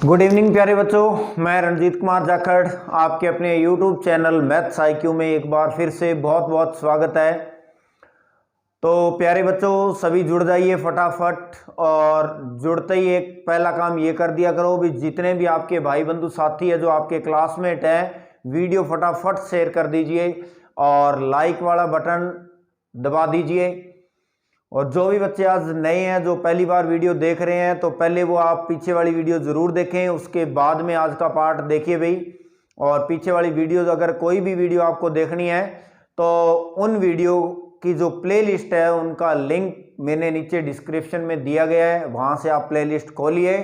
Good evening प्यारे बच्चों, मैं रणजीत कुमार जाखड़ आपके अपने YouTube चैनल मैथ्स IQ में एक बार फिर से बहुत बहुत स्वागत है। तो प्यारे बच्चों सभी जुड़ जाइए फटाफट, और जुड़ते ही एक पहला काम ये कर दिया करो भी जितने भी आपके भाई बंधु साथी है जो आपके क्लासमेट हैं, वीडियो फटाफट शेयर कर दीजिए और लाइक वाला बटन दबा दीजिए। और जो भी बच्चे आज नए हैं जो पहली बार वीडियो देख रहे हैं, तो पहले वो आप पीछे वाली वीडियो ज़रूर देखें, उसके बाद में आज का पार्ट देखिए भाई। और पीछे वाली वीडियो अगर कोई भी वीडियो आपको देखनी है तो उन वीडियो की जो प्लेलिस्ट है उनका लिंक मैंने नीचे डिस्क्रिप्शन में दिया गया है, वहाँ से आप प्लेलिस्ट खोलिए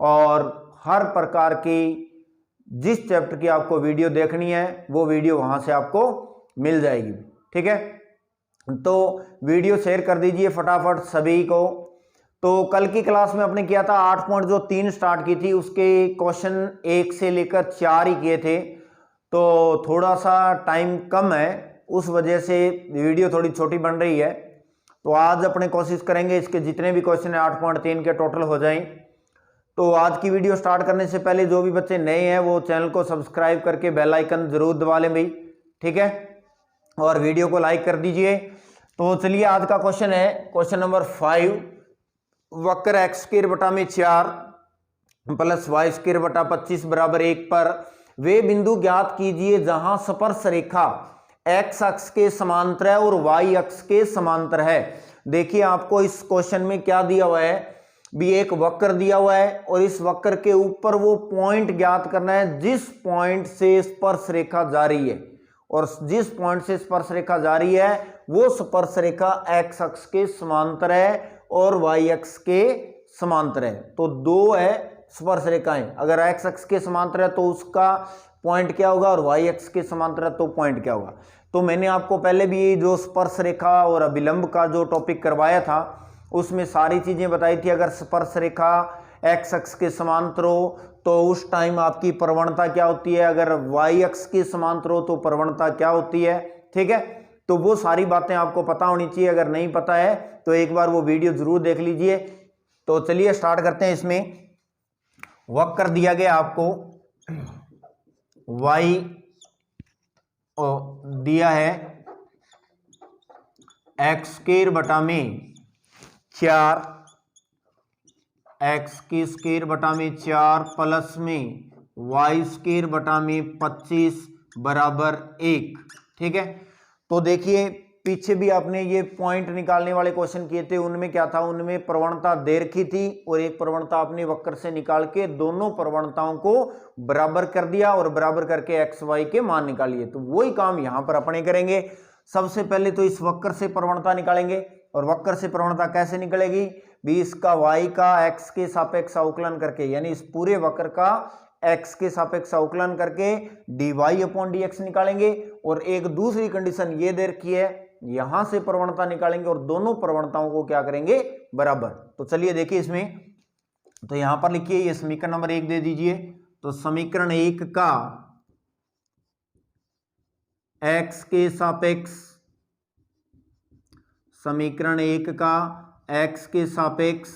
और हर प्रकार की जिस चैप्टर की आपको वीडियो देखनी है वो वीडियो वहाँ से आपको मिल जाएगी। ठीक है, तो वीडियो शेयर कर दीजिए फटाफट सभी को। तो कल की क्लास में आपने किया था 8.3 स्टार्ट की थी, उसके क्वेश्चन 1 से लेकर 4 ही किए थे, तो थोड़ा सा टाइम कम है, उस वजह से वीडियो थोड़ी छोटी बन रही है। तो आज अपने कोशिश करेंगे इसके जितने भी क्वेश्चन है 8.3 के टोटल हो जाएं। तो आज की वीडियो स्टार्ट करने से पहले जो भी बच्चे नए हैं वो चैनल को सब्सक्राइब करके बेल आइकन जरूर दबा लें भाई, ठीक है, और वीडियो को लाइक कर दीजिए। तो चलिए आज का क्वेश्चन है क्वेश्चन नंबर 5, वक्र एक्स स्क्वायर बटा में 4 प्लस वाई स्क्वायर बटा 25 बराबर 1 पर वे बिंदु ज्ञात कीजिए जहां स्पर्श रेखा एक्स अक्ष के समांतर है और वाई अक्ष के समांतर है। देखिए आपको इस क्वेश्चन में क्या दिया हुआ है भी, एक वक्र दिया हुआ है और इस वक्र के ऊपर वो पॉइंट ज्ञात करना है जिस पॉइंट से स्पर्श रेखा जा रही है, और जिस पॉइंट से स्पर्श रेखा जा रही है वो स्पर्श रेखा एक्स अक्ष के समांतर है और वाई अक्ष के समांतर है। तो दो है स्पर्श रेखाएं, अगर एक्स अक्ष के समांतर है तो उसका पॉइंट क्या होगा और वाई अक्ष के समांतर है तो पॉइंट क्या होगा। तो मैंने आपको पहले भी जो स्पर्श रेखा और अभिलंब का जो टॉपिक करवाया था उसमें सारी चीजें बताई थी। अगर स्पर्श रेखा एक्स अक्ष के समांतर हो तो उस टाइम आपकी प्रवणता क्या होती है, अगर वाई अक्ष के समांतर हो तो प्रवणता क्या होती है। ठीक है, तो वो सारी बातें आपको पता होनी चाहिए, अगर नहीं पता है तो एक बार वो वीडियो जरूर देख लीजिए। तो चलिए स्टार्ट करते हैं। इसमें वक्र दिया गया आपको वाई दिया है एक्स स्क्वायर बटा में 4, एक्स की स्क्वायर बटा में 4 प्लस में वाई स्क्वायर बटा में 25 बराबर 1। ठीक है, तो देखिए पीछे भी आपने ये पॉइंट निकालने वाले क्वेश्चन किए थे, उनमें क्या था, उनमें प्रवणता दे रखी थी और एक प्रवणता आपने वक्र से निकाल के दोनों प्रवणताओं को बराबर कर दिया और बराबर करके एक्स वाई के मान निकालिए। तो वही काम यहां पर अपने करेंगे। सबसे पहले तो इस वक्र से प्रवणता निकालेंगे, और वक्र से प्रवणता कैसे निकलेगी भी, इसका y का x के सापेक्ष अवकलन करके, यानी इस पूरे वक्र का x के सापेक्ष अवकलन करके dy अपॉन dx निकालेंगे। और एक दूसरी कंडीशन ये दे रखी है, यहां से प्रवणता निकालेंगे और दोनों प्रवणताओं को क्या करेंगे बराबर। तो चलिए देखिए इसमें, तो यहां पर लिखिए ये समीकरण नंबर 1 दे दीजिए। तो समीकरण 1 का x के सापेक्ष, समीकरण 1 का x के सापेक्ष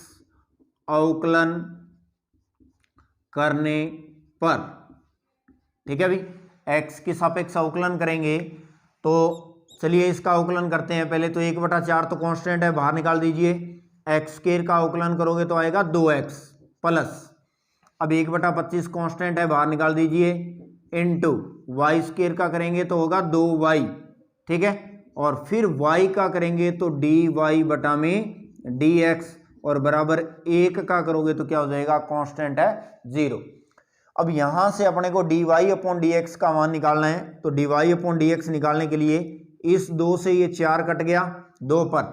अवकलन करने पर, ठीक है भाई, x के सापेक्ष अवकलन करेंगे। तो चलिए इसका अवकलन करते हैं पहले। तो 1/4 तो कांस्टेंट है, बाहर निकाल दीजिए। एक्स स्क्वायर का अवकलन करोगे तो आएगा 2x प्लस, अब 1/25 कांस्टेंट है, बाहर निकाल दीजिए, इनटू वाई स्क्वायर का करेंगे तो होगा 2y। ठीक है, और फिर y का करेंगे तो dy बटा में dx, और बराबर 1 का करोगे तो क्या हो जाएगा, कांस्टेंट है 0। अब यहां से अपने को dy अपॉन dx का मान निकालना है। तो dy अपॉन dx निकालने के लिए इस 2 से ये 4 कट गया, 2 पर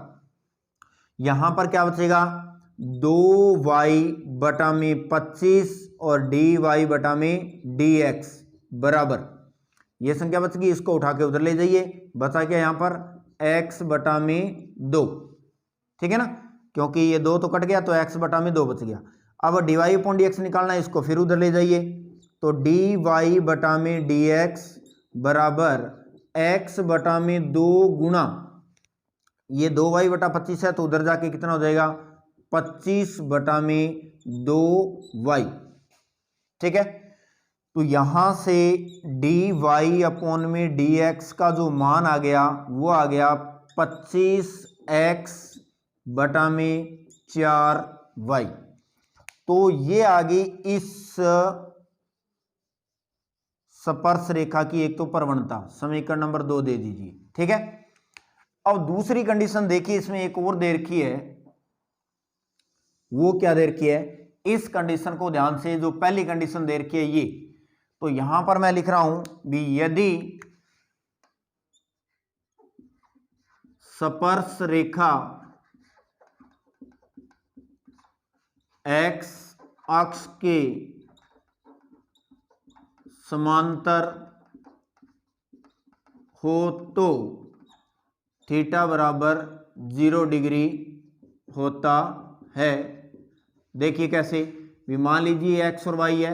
यहां पर क्या बचेगा 2y बटा में 25 और dy बटा में dx बराबर, ये संख्या बच गई, इसको उठा के उधर ले जाइए, बचा क्या यहाँ पर x बटा में 2। ठीक है ना, क्योंकि ये 2 तो कट गया तो x बटा में 2 बच गया। अब dy अपॉन dx निकालना है, इसको फिर उधर ले जाइए। तो dy बटा में dx बराबर x बटा में 2 गुणा ये 2y बटा 25 है तो उधर जाके कितना हो जाएगा 25 बटा में 2y। ठीक है। तो यहां से डी वाई अपॉन में डी एक्स का जो मान आ गया वो आ गया 25x बटा में 4y। तो ये आ गई इस स्पर्श रेखा की एक तो प्रवणता, समीकरण नंबर 2 दे दीजिए, ठीक है। अब दूसरी कंडीशन देखिए, इसमें एक और दे रखी है, वो क्या दे रखी है, इस कंडीशन को ध्यान से, जो पहली कंडीशन दे रखी है ये, तो यहां पर मैं लिख रहा हूं भी यदि स्पर्श रेखा x अक्ष के समांतर हो तो थीटा बराबर 0 डिग्री होता है। देखिए कैसे, भी मान लीजिए x और y है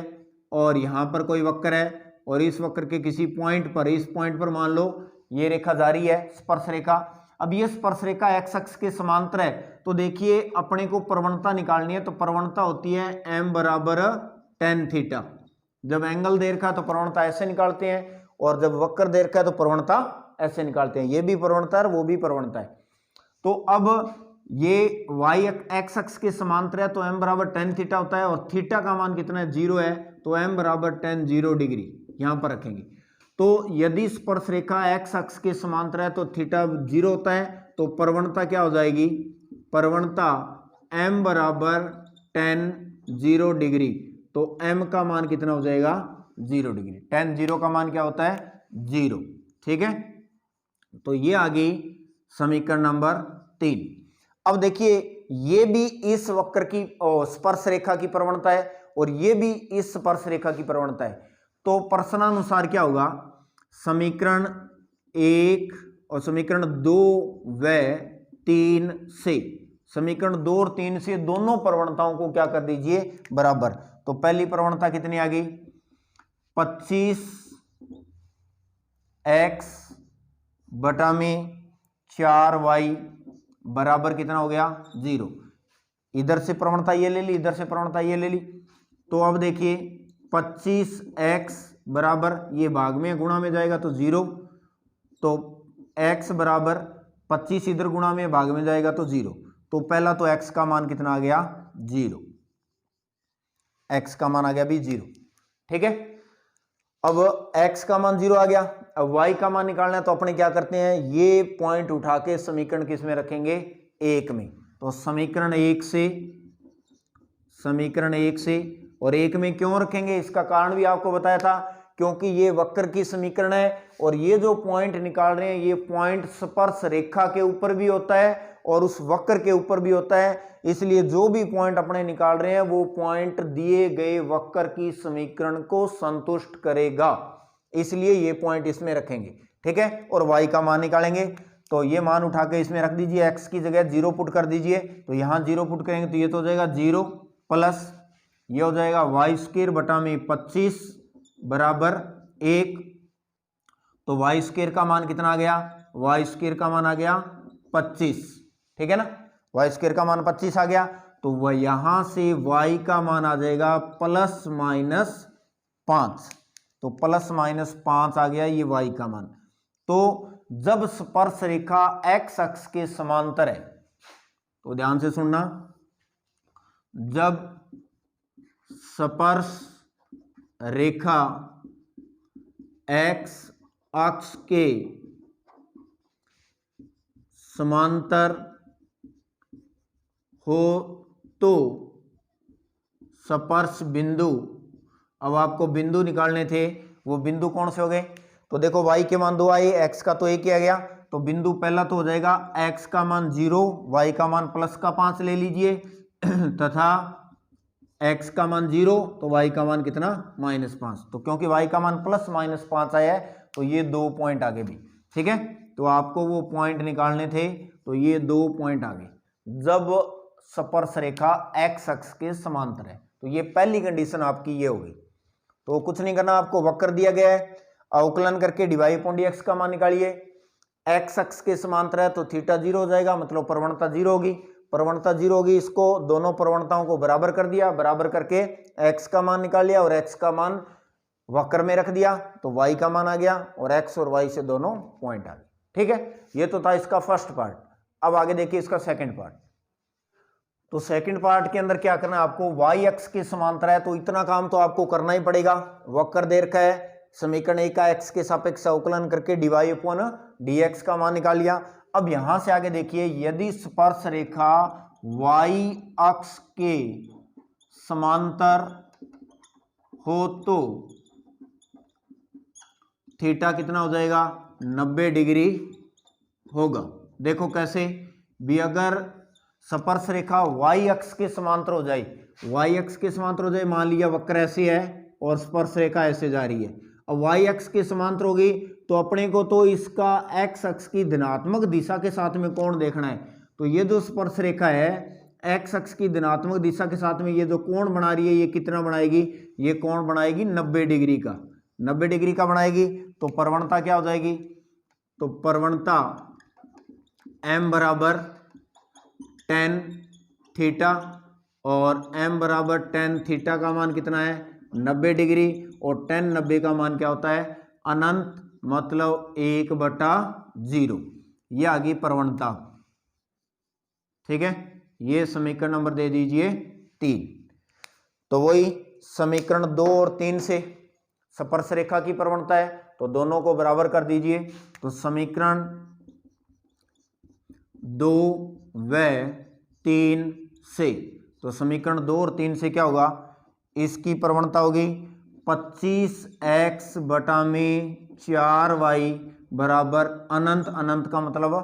और यहां पर कोई वक्र है और इस वक्र के किसी पॉइंट पर, इस पॉइंट पर मान लो ये रेखा जारी है स्पर्श रेखा। अब ये स्पर्श रेखा x अक्ष के समांतर है, तो देखिए अपने को प्रवणता निकालनी है, तो प्रवणता होती है m बराबर tan थीटा। जब एंगल दे रखा है तो प्रवणता ऐसे निकालते हैं, और जब वक्र दे रखा है तो प्रवणता ऐसे निकालते हैं। ये भी प्रवणता है, वो भी प्रवणता है। तो अब ये y x अक्ष के समांतर है तो m बराबर tan थीटा होता है, और थीटा का मान कितना है, 0 है, तो m बराबर tan 0 डिग्री यहां पर रखेंगे। तो यदि स्पर्श रेखा x अक्ष के समांतर है तो थीटा 0 होता है, तो प्रवणता क्या हो जाएगी, प्रवणता m बराबर tan 0 डिग्री, तो m का मान कितना हो जाएगा, 0 डिग्री। tan 0 का मान क्या होता है, 0, ठीक है। तो ये आ गई समीकरण नंबर 3। अब देखिए ये भी इस वक्र की स्पर्श रेखा की प्रवणता है और ये भी इस स्पर्श रेखा की प्रवणता है, तो प्रश्नानुसार क्या होगा, समीकरण 1 और समीकरण 2 व 3 से, समीकरण 2 और 3 से दोनों प्रवणताओं को क्या कर दीजिए, बराबर। तो पहली प्रवणता कितनी आ गई, 25x बटा में 4y बराबर कितना हो गया, 0। इधर से प्रवणता ये ले ली, इधर से प्रवणता ये ले ली। तो अब देखिए 25x बराबर, ये भाग में गुणा में जाएगा तो 0, तो x बराबर 25 इधर गुणा में भाग में जाएगा तो 0। तो पहला तो x का मान कितना आ गया, 0, x का मान आ गया भी 0, ठीक है। अब x का मान 0 आ गया, अब y का मान निकालना है, तो अपने क्या करते हैं, ये पॉइंट उठा के समीकरण किस में रखेंगे, 1 में। तो समीकरण 1 से, समीकरण 1 से, और 1 में क्यों रखेंगे, इसका कारण भी आपको बताया था, क्योंकि ये वक्र की समीकरण है और ये जो पॉइंट निकाल रहे हैं ये पॉइंट स्पर्श रेखा के ऊपर भी होता है और उस वक्र के ऊपर भी होता है, इसलिए जो भी पॉइंट अपने निकाल रहे हैं वो पॉइंट दिए गए वक्र की समीकरण को संतुष्ट करेगा, इसलिए ये पॉइंट इसमें रखेंगे, ठीक है। और y का मान निकालेंगे, तो ये मान उठा के इसमें रख दीजिए, x की जगह 0 पुट कर दीजिए, तो यहाँ 0 पुट करेंगे तो ये तो हो जाएगा 0 प्लस ये हो जाएगा वाई स्क्वायर बटा में 25 बराबर 1। तो वाई स्क्वायर का मान कितना आ गया, वाई स्क्वायर का मान आ गया 25, ठीक है ना, वाई स्क्वायर का मान 25 आ गया। तो वह यहां से y का मान आ जाएगा प्लस माइनस 5, तो प्लस माइनस 5 आ गया ये y का मान। तो जब स्पर्श रेखा x अक्ष के समांतर है, तो ध्यान से सुनना, जब स्पर्श रेखा x अक्ष के समांतर हो तो स्पर्श बिंदु, अब आपको बिंदु निकालने थे, वो बिंदु कौन से हो गए, तो देखो y के मान 2 आए, x का तो 1 ही आ गया, तो बिंदु पहला तो हो जाएगा x का मान 0, y का मान प्लस का 5 ले लीजिए तथा x का मान 0 तो y का मान कितना, -5। तो क्योंकि y का मान प्लस माइनस 5 आया है तो ये 2 पॉइंट आगे भी, ठीक है। तो आपको वो पॉइंट निकालने थे, तो ये 2 पॉइंट आगे जब स्पर्श रेखा x अक्ष के समांतर है, तो ये पहली कंडीशन आपकी ये होगी। तो कुछ नहीं करना, आपको वक्र दिया गया है, अवकलन करके dy/dx का मान निकालिए। x अक्ष के समांतर है तो थीटा 0 हो जाएगा, मतलब प्रवणता 0 होगी। प्रवणता 0 होगी। इसको दोनों प्रवणताओं को बराबर कर दिया, बराबर करके x का मान निकाल लिया और x का मान वक्र में रख दिया तो y का मान आ गया और x और y से दोनों पॉइंट आ गए। ठीक है, ये तो था इसका फर्स्ट पार्ट। अब आगे देखिए इसका सेकंड पार्ट। तो सेकंड पार्ट के अंदर क्या करना है आपको, y अक्ष के समांतर है तो इतना काम तो आपको करना ही पड़ेगा। वक्र दे रखा है, समीकरण 1 का x के सापेक्ष अवकलन करके dy अपॉन dx का मान निकाल लिया। अब यहां से आगे देखिए, यदि स्पर्श रेखा y अक्ष के समांतर हो तो थीटा कितना हो जाएगा, 90 डिग्री होगा। देखो कैसे भी, अगर स्पर्श रेखा y अक्ष के समांतर हो जाए, y अक्ष के समांतर हो जाए, मान लिया वक्र ऐसे है और स्पर्श रेखा ऐसे जा रही है। अब y अक्ष के समांतर होगी तो अपने को तो इसका x अक्ष की धनात्मक दिशा के साथ में कोण देखना है। तो ये जो स्पर्श रेखा है x अक्ष की धनात्मक दिशा के साथ में ये जो कोण बना रही है, ये कितना बनाएगी, ये कोण बनाएगी 90 डिग्री का, 90 डिग्री का बनाएगी। तो प्रवणता क्या हो जाएगी, तो प्रवणता m बराबर tan थीटा और m बराबर tan थीटा का मान कितना है 90 डिग्री और tan 90 का मान क्या होता है अनंत, मतलब 1/0। ये आ गई प्रवणता। ठीक है, ये समीकरण नंबर दे दीजिए 3। तो वही समीकरण 2 और 3 से स्पर्श रेखा की प्रवणता है तो दोनों को बराबर कर दीजिए। तो समीकरण 2 व 3 से, तो समीकरण 2 और 3 से क्या होगा, इसकी प्रवणता होगी 25x बटा में 4y बराबर अनंत, अनंत का मतलब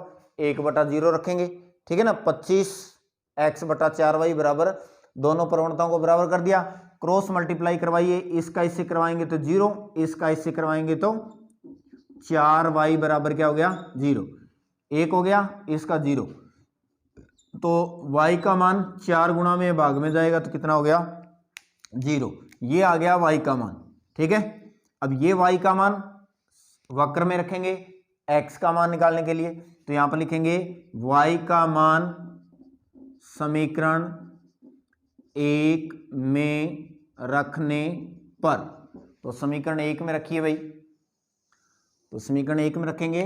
1/0 रखेंगे। ठीक है ना, 25x बटा 4y बराबर, दोनों प्रवणताओं को बराबर कर दिया, क्रॉस मल्टीप्लाई करवाइए, इसका इससे करवाएंगे तो 0, इसका इससे करवाएंगे तो 4y बराबर क्या हो गया 0, 1 हो गया, इसका 0। तो y का मान 4 गुणा में भाग में जाएगा तो कितना हो गया 0, ये आ गया y का मान। ठीक है, अब ये y का मान वक्र में रखेंगे x का मान निकालने के लिए, तो यहां पर लिखेंगे y का मान समीकरण 1 में रखने पर, तो समीकरण 1 में रखिए भाई, तो समीकरण 1 में रखेंगे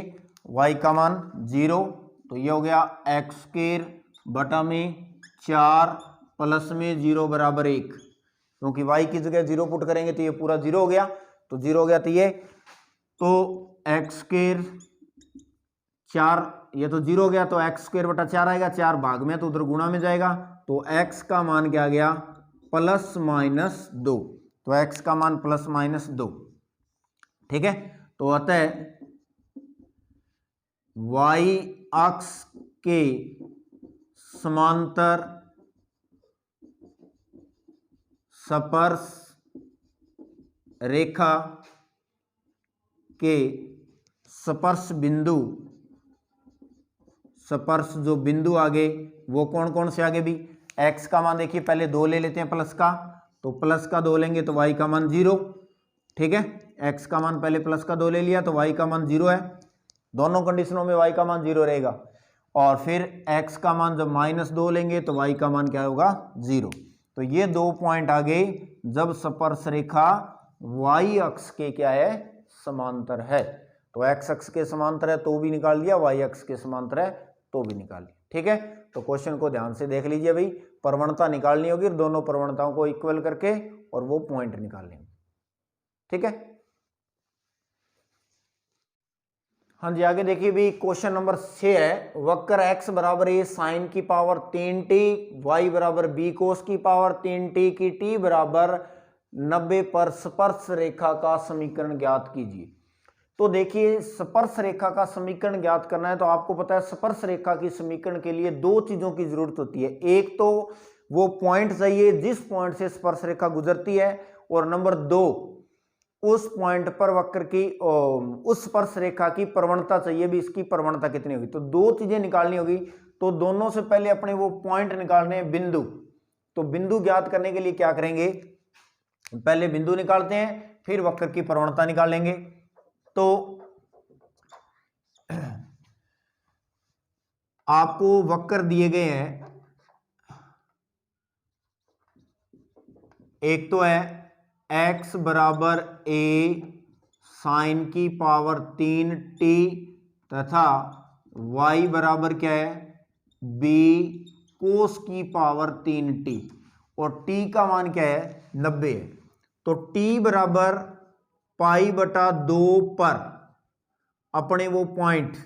y का मान 0, तो ये हो गया एक्स स्क्वायर बटा में 4 प्लस में 0 बराबर 1, क्योंकि y की जगह 0 पुट करेंगे तो ये पूरा 0 हो गया, तो 0 हो गया तो ये, तो एक्स स्क्वायर 4, ये तो 0 हो गया तो एक्स स्क्वायर बटा 4 आएगा, 4 भाग में तो उधर गुणा में जाएगा, तो x का मान क्या आ गया +-2, तो x का मान +-2। ठीक है, तो अतः y अक्ष के समांतर स्पर्श रेखा के स्पर्श बिंदु, स्पर्श जो बिंदु आगे वो कौन कौन से आगे भी, x का मान देखिए पहले 2 ले लेते हैं प्लस का, तो प्लस का 2 लेंगे तो y का मान 0। ठीक है, x का मान पहले प्लस का 2 ले लिया तो y का मान 0 है, दोनों कंडीशनों में y का मान 0 रहेगा। और फिर x का मान जब -2 लेंगे तो y का मान क्या होगा 0। तो ये 2 पॉइंट आ गए जब स्पर्श रेखा y अक्ष के क्या है समांतर है, तो x अक्ष के समांतर है तो भी निकाल दिया, y अक्ष के समांतर है तो भी निकाल लिया। ठीक है, तो क्वेश्चन को ध्यान से देख लीजिए भाई, प्रवणता निकालनी होगी, दोनों प्रवणताओं को इक्वल करके और वो पॉइंट निकाल लेंगे। ठीक है, हाँ जी, आगे देखिए भी क्वेश्चन नंबर 6 है, वक्र x बराबर a साइन की पावर 3t, y बराबर b कोस की पावर 3t की t बराबर 90 पर स्पर्श रेखा का समीकरण ज्ञात कीजिए। तो देखिए स्पर्श रेखा का समीकरण ज्ञात करना है तो आपको पता है स्पर्श रेखा की समीकरण के लिए 2 चीजों की जरूरत होती है, एक तो वो पॉइंट चाहिए जिस पॉइंट से स्पर्श रेखा गुजरती है, और नंबर 2 उस पॉइंट पर वक्र की उस स्पर्श रेखा की प्रवणता चाहिए भी, इसकी प्रवणता कितनी होगी। तो 2 चीजें निकालनी होगी, तो दोनों से पहले अपने वो पॉइंट निकालने हैं बिंदु। तो बिंदु ज्ञात करने के लिए क्या करेंगे, पहले बिंदु निकालते हैं फिर वक्र की प्रवणता निकालेंगे। तो आपको वक्र दिए गए हैं एक तो है x बराबर a साइन की पावर 3t तथा y बराबर क्या है b कोस की पावर 3t और t का मान क्या है 90 है। तो t बराबर पाई बटा 2 पर अपने वो पॉइंट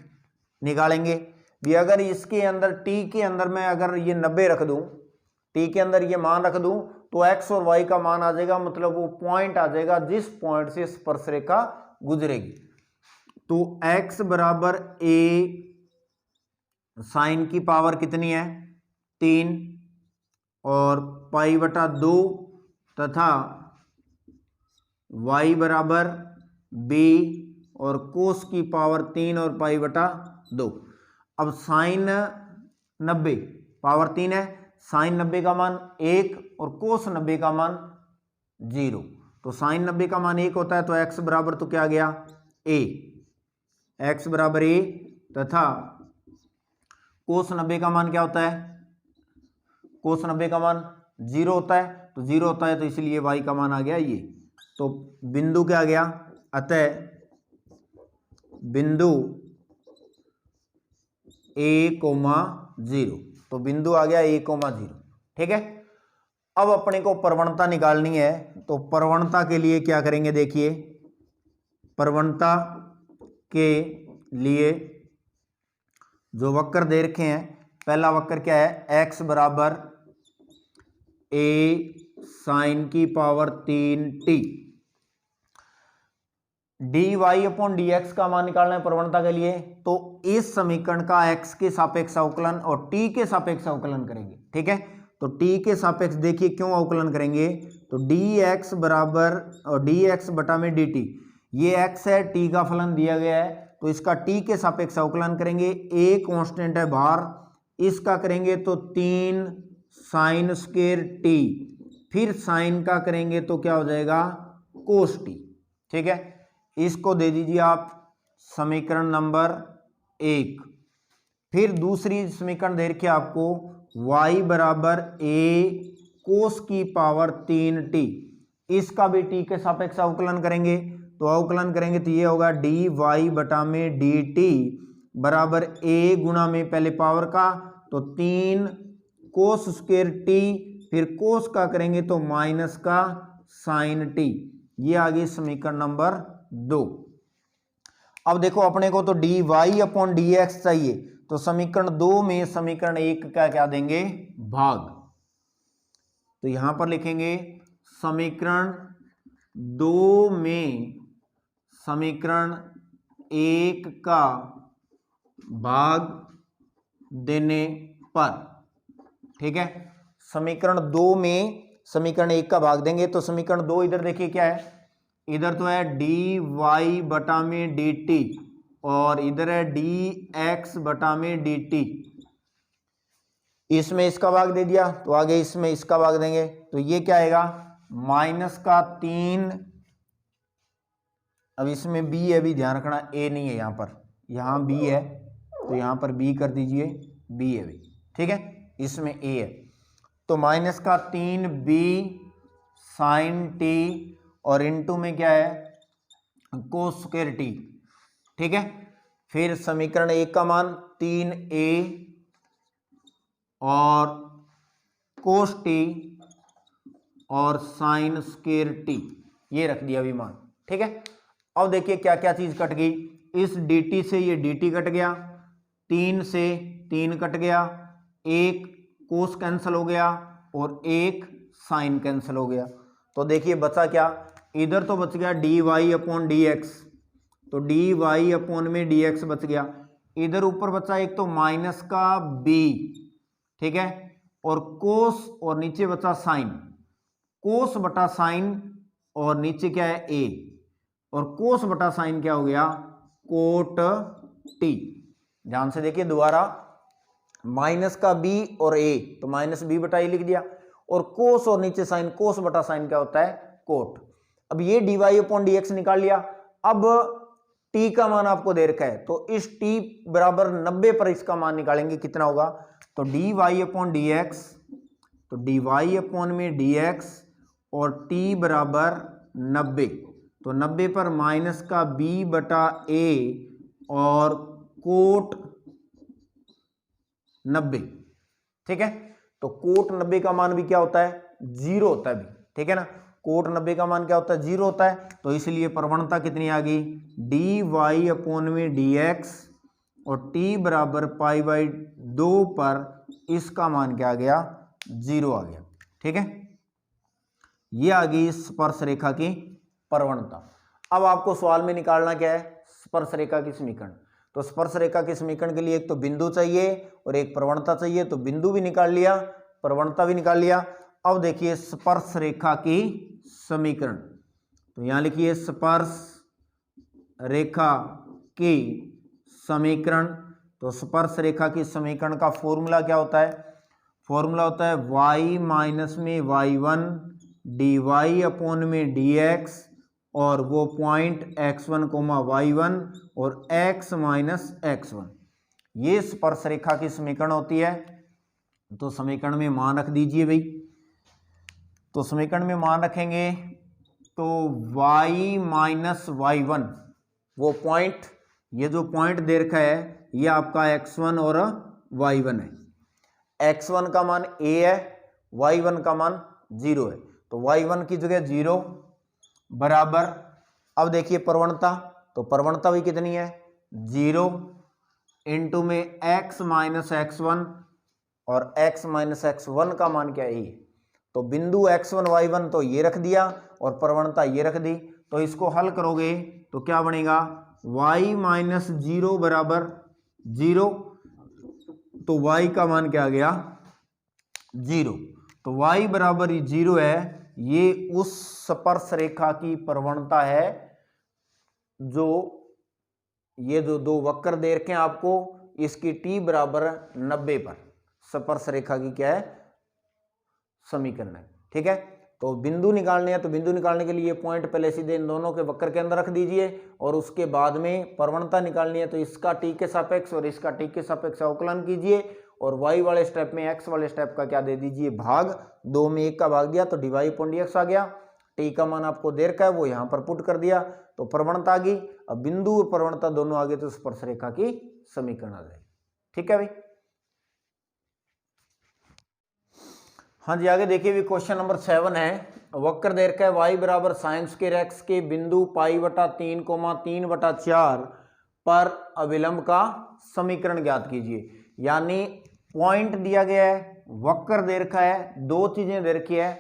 निकालेंगे भी। अगर इसके अंदर t के अंदर मैं अगर ये 90 रख दूं, t के अंदर ये मान रख दूं तो x और y का मान आ जाएगा, मतलब वो पॉइंट आ जाएगा जिस पॉइंट से स्पर्शरेखा गुजरेगी। तो x बराबर a साइन की पावर कितनी है 3 और पाई बटा 2 तथा y बराबर b और कोस की पावर 3 और पाई बटा 2। अब साइन 90 पावर 3 है, साइन 90 का मान 1 और कोस 90 का मान 0। तो साइन 90 का मान 1 होता है तो x बराबर तो क्या आ गया a, x बराबर a तथा कोस 90 का मान क्या होता है, कोस 90 का मान 0 होता है, तो 0 होता है तो इसलिए y का मान आ गया ये। तो बिंदु क्या आ गया, अतः बिंदु a,0, तो बिंदु आ गया a,0। ठीक है। अब अपने को प्रवणता निकालनी है, तो प्रवणता के लिए क्या करेंगे, देखिए प्रवणता के लिए जो वक्र दे रखे हैं, पहला वक्र क्या है x बराबर a साइन की power 3t, dy upon dx का मान निकालना है प्रवणता के लिए। तो इस समीकरण का x के सापेक्ष अवकलन और t के सापेक्ष अवकलन करेंगे। ठीक है, तो t के सापेक्ष देखिए क्यों अवकलन करेंगे, तो dx बराबर और dx बटा में dt, ये x है, t का फलन दिया गया है तो इसका t के सापेक्ष अवकलन करेंगे। a कांस्टेंट है बाहर, इसका करेंगे तो 3 साइन स्क्वायर t, फिर साइन का करेंगे तो क्या हो जाएगा कोस t। ठीक है, इसको दे दीजिए आप समीकरण नंबर 1। फिर दूसरी समीकरण दे रखी है आपको y बराबर a कोस की पावर 3t, इसका भी t के सापेक्ष अवकलन करेंगे। तो अवकलन करेंगे तो ये होगा dy बटा में dt बराबर a गुणा में पहले पावर का तो 3 कोस स्क्वायर t, फिर कोस का करेंगे तो माइनस का साइन t। ये आ गई समीकरण नंबर 2। अब देखो अपने को तो dy अपॉन dx चाहिए, तो समीकरण 2 में समीकरण 1 का क्या देंगे भाग, तो यहां पर लिखेंगे समीकरण 2 में समीकरण 1 का भाग देने पर। ठीक है, समीकरण 2 में समीकरण 1 का भाग देंगे तो समीकरण 2 इधर देखिए क्या है, इधर तो है dy बटा में dt और इधर है dx बटा में dt, इसमें इसका भाग दे दिया तो आगे इसमें इसका भाग देंगे तो ये क्या आएगा माइनस का 3। अब इसमें b है, भी ध्यान रखना a नहीं है यहाँ पर, यहाँ b है तो यहाँ पर b कर दीजिए, b है भी। ठीक है, इसमें a है तो माइनस का 3b साइन t और इनटू में क्या है कोस स्क्वायर t। ठीक है, फिर समीकरण 1 का मान 3a और कोस t और साइन स्क्वायर t, ये रख दिया अभी मान। ठीक है, अब देखिए क्या क्या चीज कट गई, इस dt से ये dt कट गया, 3 से 3 कट गया, एक कोस कैंसिल हो गया और एक साइन कैंसिल हो गया। तो देखिए बचा क्या, इधर तो बच गया dy अपॉन dx, तो dy अपॉन में dx बच गया, इधर ऊपर बचा एक तो माइनस का b। ठीक है, और कोस और नीचे बचा साइन, कोस बटा साइन और नीचे क्या है a, और कोस बटा साइन क्या हो गया कोट t। ध्यान से देखिए दोबारा, माइनस का b और a तो माइनस b बटा a लिख दिया, और कोस और नीचे साइन, कोस बटा साइन क्या होता है कोट। अब ये dy अपॉन dx निकाल लिया। अब t का मान आपको दे रखा है तो इस t बराबर 90 पर इसका मान निकालेंगे, कितना होगा, तो dy अपॉन dx, तो dy अपॉन में dx और t बराबर 90, तो 90 पर माइनस का b बटा a और कोट 90, ठीक है। तो कोट 90 का मान भी क्या होता है, 0 होता है भी, ठीक है ना। कोट 90 का मान क्या होता है, 0 होता है। तो इसलिए प्रवणता कितनी आ गई, डी वाई अपॉन में डी एक्स और t बराबर पाई बाई 2 पर इसका मान क्या आ गया, 0 आ गया, ठीक है। ये आ गई स्पर्श रेखा की प्रवणता। अब आपको सवाल में निकालना क्या है, स्पर्श रेखा की समीकरण। तो स्पर्श रेखा के समीकरण के लिए एक तो बिंदु चाहिए और एक प्रवणता चाहिए। तो बिंदु भी निकाल लिया, प्रवणता भी निकाल लिया। अब देखिए स्पर्श रेखा की समीकरण, तो यहां लिखिए स्पर्श रेखा की समीकरण। तो स्पर्श रेखा की समीकरण का फॉर्मूला क्या होता है, फॉर्मूला होता है y माइनस में y1 डी वाई अपॉन में डी एक्स और वो पॉइंट x1 कोमा y1 और x माइनस x1, ये स्पर्श रेखा की समीकरण होती है। तो समीकरण में मान रख दीजिए भाई। तो समीकरण में मान रखेंगे तो y माइनस y1, वो पॉइंट, ये जो पॉइंट दे रखा है ये आपका x1 और y1 है। x1 का मान a है, y1 का मान 0 है। तो y1 की जगह 0 बराबर, अब देखिए प्रवणता, तो प्रवणता भी कितनी है, 0 इंटू में x माइनस x1 और x माइनस x1 का मान क्या है, तो बिंदु x1 y1 तो ये रख दिया और प्रवणता ये रख दी। तो इसको हल करोगे तो क्या बनेगा, y माइनस 0 बराबर 0, तो y का मान क्या आ गया, 0। तो y बराबर 0 है। ये उस स्पर्श रेखा की प्रवणता है जो ये जो दो वक्र दे रखे हैं आपको, इसकी t बराबर 90 पर स्पर्श रेखा की क्या है, समीकरण है, ठीक है। तो बिंदु निकालने हैं, तो बिंदु निकालने के लिए पॉइंट पहले सीधे इन दोनों के वक्र के अंदर रख दीजिए और उसके बाद में प्रवणता निकालनी है। तो इसका t के सापेक्ष और इसका t के सापेक्ष अवकलन कीजिए और y वाले स्टेप में x वाले स्टेप का क्या दे दीजिए, भाग, 2 में 1 का भाग दिया तो dy अपॉन dx आ गया। t का मान आपको दे रखा है वो यहाँ पर पुट कर दिया तो प्रवणता आ गई। अब बिंदु और प्रवणता दोनों आ गए तो स्पर्श रेखा की समीकरण आ जाएगी, ठीक है भाई। हाँ जी, आगे देखिए भी क्वेश्चन नंबर 7 है। वक्र दे रखा है y बराबर साइन स्क्वायर x के बिंदु पाई बटा 3 कोमा 3 बटा 4 पर अविलंब का समीकरण ज्ञात कीजिए। यानी पॉइंट दिया गया है, वक्र दे रखा है, दो चीजें दे रखी है,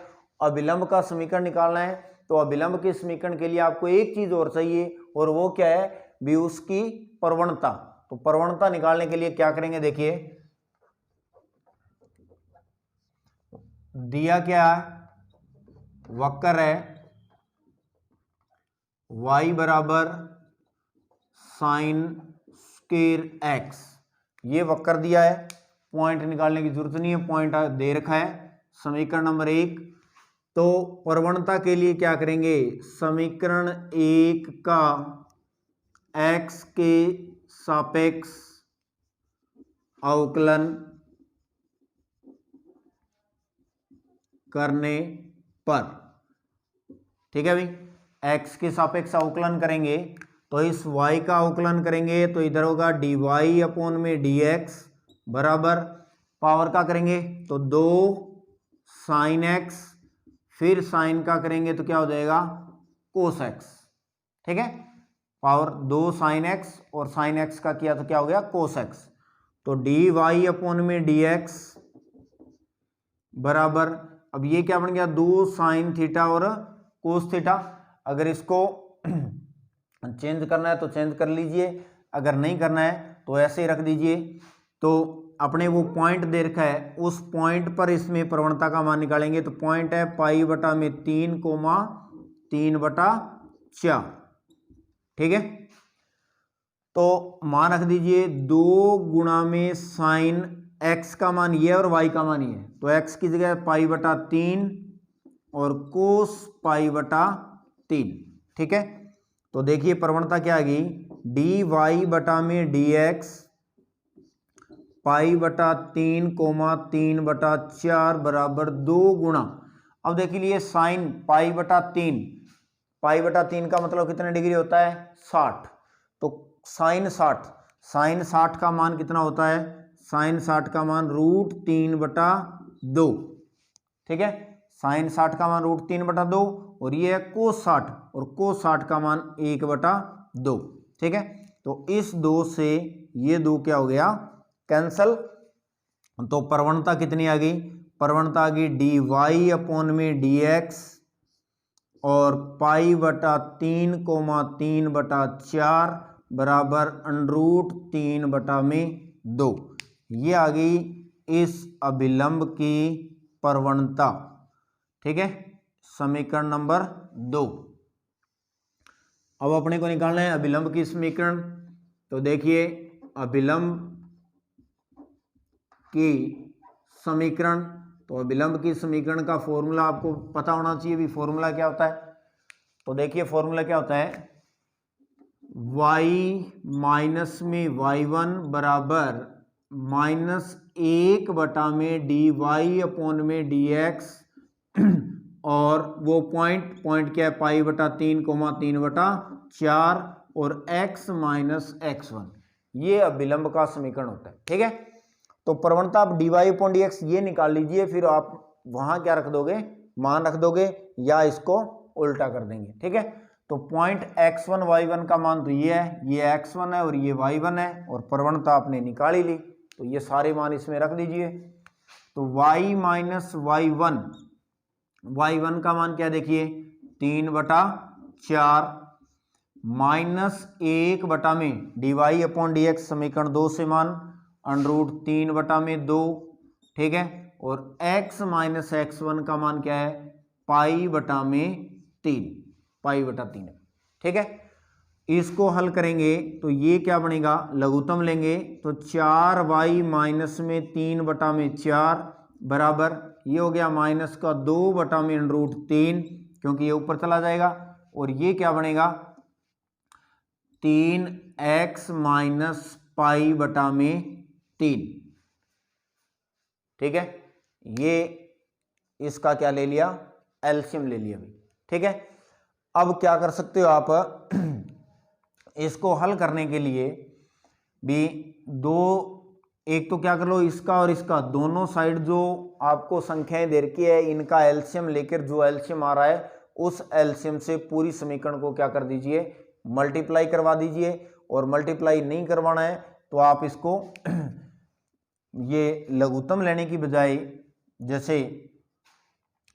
अविलंब का समीकरण निकालना है। तो अविलंब के समीकरण के लिए आपको एक चीज और चाहिए और वो क्या है भी, उसकी प्रवणता। तो प्रवणता निकालने के लिए क्या करेंगे, देखिए दिया क्या है, वक्र है y बराबर साइन स्क्वायर x, ये वक्र दिया है, पॉइंट निकालने की जरूरत नहीं है, पॉइंट दे रखा है। समीकरण नंबर 1, तो प्रवणता के लिए क्या करेंगे, समीकरण 1 का x के सापेक्ष अवकलन करने पर, ठीक है भाई, x के सापेक्ष अवकलन करेंगे तो इस y का अवकलन करेंगे तो इधर होगा डी वाई अपॉन में डी एक्स बराबर पावर का करेंगे तो 2 साइन x, फिर साइन का करेंगे तो क्या हो जाएगा कोस x, ठीक है। पावर 2 साइन x और साइन x का किया तो क्या हो गया कोस x। तो डी वाई अपॉन में डी एक्स बराबर, अब ये क्या बन गया 2 साइन थीटा और कोस थीटा। अगर इसको चेंज करना है तो चेंज कर लीजिए, अगर नहीं करना है तो ऐसे ही रख दीजिए। तो अपने वो पॉइंट दे रखा है, उस पॉइंट पर इसमें प्रवणता का मान निकालेंगे। तो पॉइंट है पाई बटा में 3 कोमा 3 बटा 4, ठीक है। तो मान रख दीजिए 2 गुणा में साइन x का मान ये और y का मान ये, तो x की जगह पाई बटा 3 और कोस पाई बटा 3, ठीक है। तो देखिए प्रवणता क्या आ गई, डी वाई बटा में डी एक्स पाई बटा 3 कोमा 3 बटा 4 बराबर 2 गुणा, अब देख लीजिए साइन पाई बटा 3, पाई बटा 3 का मतलब कितने डिग्री होता है 60, तो साइन 60, साइन 60 का मान कितना होता है, साइन 60 का मान √3/2, ठीक है, साइन 60 का मान √3/2 और ये है कोस 60 और कोस 60 का मान 1/2, ठीक है। तो इस 2 से ये 2 क्या हो गया कैंसल, तो प्रवणता कितनी आ गई, प्रवणता आ गई dy/dx और पाई बटा 3,3/4 बराबर √3/2, ये आ गई इस अभिलंब की प्रवणता, ठीक है, समीकरण नंबर 2। अब अपने को निकालना है अभिलंब की समीकरण, तो देखिए अभिलंब की समीकरण, तो अभिलंब की समीकरण का फॉर्मूला आपको पता होना चाहिए भी, फॉर्मूला क्या होता है, तो देखिए फॉर्मूला क्या होता है, y माइनस में y1 बराबर -1 dy dx और वो पॉइंट क्या है पाई बटा 3,3/4 और x माइनस x1, ये अभिलंब का समीकरण होता है, ठीक है। तो प्रवणता आप dy/dx ये निकाल लीजिए, फिर आप वहां क्या रख दोगे, मान रख दोगे या इसको उल्टा कर देंगे, ठीक है। तो पॉइंट x1 y1 का मान तो ये है, ये x1 है और ये y1 है, और प्रवणता आपने निकाल ही ली, तो ये सारे मान इसमें रख दीजिए। तो y माइनस y1 का मान क्या देखिए 3/4 -1 dy/dx समीकरण 2 से मान √3/2, ठीक है, और x माइनस x1 का मान क्या है पाई बटा 3, ठीक है। इसको हल करेंगे तो ये क्या बनेगा, लघुत्तम लेंगे तो 4y माइनस में 3/4 बराबर ये हो गया माइनस का 2/√3 क्योंकि ये ऊपर चला जाएगा, और ये क्या बनेगा 3x माइनस पाई बटा 3, ठीक है। ये इसका क्या ले लिया एलसीएम ले लिया भाई, ठीक है। अब क्या कर सकते हो आप इसको हल करने के लिए भी एक तो क्या कर लो इसका और इसका दोनों साइड जो आपको संख्याएं दे रखी है इनका एलसीएम लेकर जो एलसीएम आ रहा है उस एलसीएम से पूरी समीकरण को क्या कर दीजिए मल्टीप्लाई करवा दीजिए, और मल्टीप्लाई नहीं करवाना है तो आप इसको ये लघुत्तम लेने की बजाय जैसे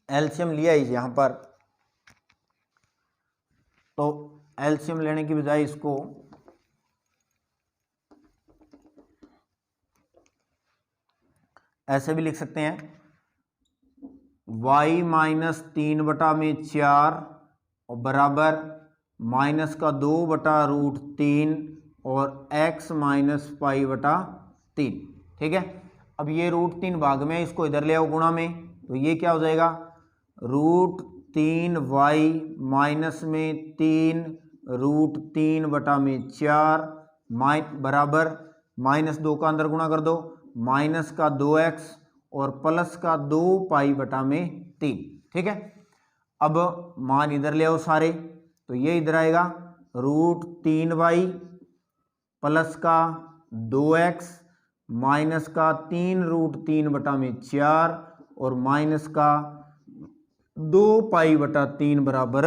एलसीएम लिया ही यहां पर, तो एलसीएम लेने की बजाय इसको ऐसे भी लिख सकते हैं y माइनस 3/4 और बराबर माइनस का 2/√3 और x माइनस पाई बटा 3, ठीक है। अब ये √3 भाग में इसको इधर ले आओ गुणा में, तो ये क्या हो जाएगा √3y माइनस में 3√3/4 बराबर माइनस 2 का अंदर गुणा कर दो माइनस का 2x और प्लस का 2 पाई बटा 3, ठीक है। अब मान इधर ले आओ सारे, तो ये इधर आएगा √3y प्लस का 2x माइनस का 3√3/4 और माइनस का 2 पाई बटा 3 बराबर